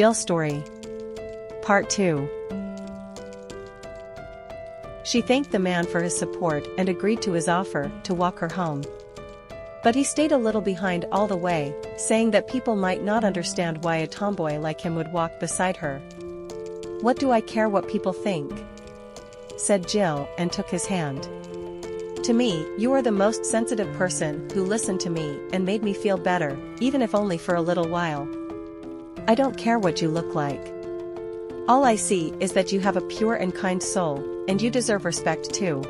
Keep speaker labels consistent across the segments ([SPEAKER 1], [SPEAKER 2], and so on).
[SPEAKER 1] Jill story. Part 2. She thanked the man for his support and agreed to his offer to walk her home. But he stayed a little behind all the way, saying that people might not understand why a tomboy like him would walk beside her. "What do I care what people think?" said Jill and took his hand. "To me, you are the most sensitive person who listened to me and made me feel better, even if only for a little while. I don't care what you look like. All I see is that you have a pure and kind soul, and you deserve respect too."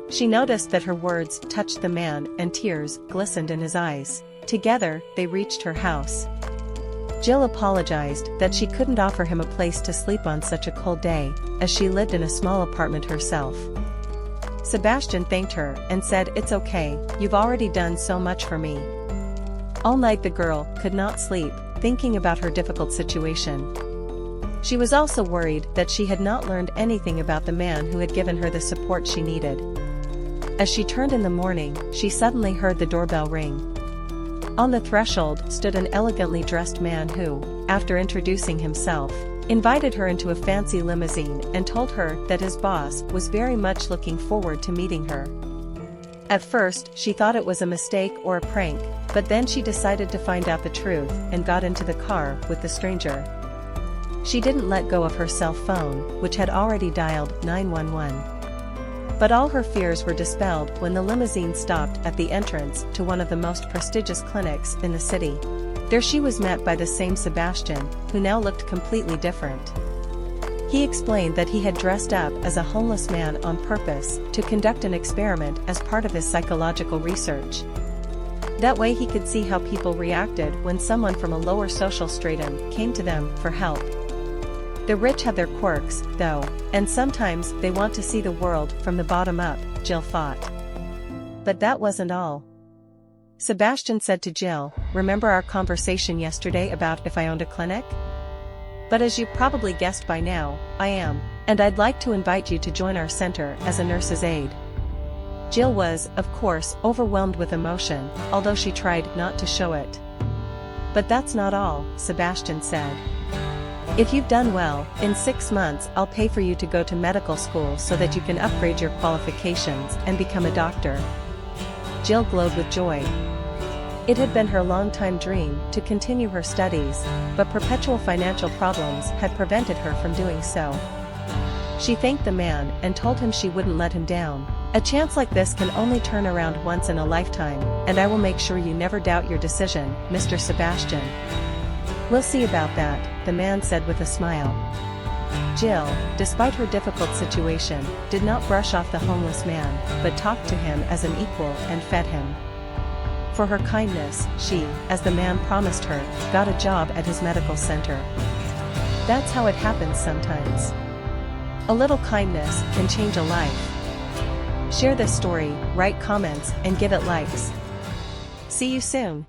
[SPEAKER 1] She noticed that her words touched the man and tears glistened in his eyes. Together, they reached her house. Jill apologized that she couldn't offer him a place to sleep on such a cold day, as she lived in a small apartment herself. Sebastian thanked her and said, "It's okay, you've already done so much for me." All night the girl could not sleep, thinking about her difficult situation. She was also worried that she had not learned anything about the man who had given her the support she needed. As she turned in the morning, she suddenly heard the doorbell ring. On the threshold stood an elegantly dressed man who, after introducing himself, invited her into a fancy limousine and told her that his boss was very much looking forward to meeting her. At first, she thought it was a mistake or a prank, but then she decided to find out the truth and got into the car with the stranger. She didn't let go of her cell phone, which had already dialed 911. But all her fears were dispelled when the limousine stopped at the entrance to one of the most prestigious clinics in the city. There she was met by the same Sebastian, who now looked completely different. He explained that he had dressed up as a homeless man on purpose to conduct an experiment as part of his psychological research. That way he could see how people reacted when someone from a lower social stratum came to them for help. The rich have their quirks, though, and sometimes they want to see the world from the bottom up, Jill thought. But that wasn't all. Sebastian said to Jill, "Remember our conversation yesterday about if I owned a clinic? But as you probably guessed by now, I am, and I'd like to invite you to join our center as a nurse's aide." Jill was, of course, overwhelmed with emotion, although she tried not to show it. "But that's not all," Sebastian said. "If you've done well, in 6 months I'll pay for you to go to medical school so that you can upgrade your qualifications and become a doctor." Jill glowed with joy. It had been her long-time dream to continue her studies, but perpetual financial problems had prevented her from doing so. She thanked the man and told him she wouldn't let him down. "A chance like this can only turn around once in a lifetime, and I will make sure you never doubt your decision, Mr. Sebastian." "We'll see about that," the man said with a smile. Jill, despite her difficult situation, did not brush off the homeless man, but talked to him as an equal and fed him. For her kindness, she, as the man promised her, got a job at his medical center. That's how it happens sometimes. A little kindness can change a life. Share this story, write comments, and give it likes. See you soon.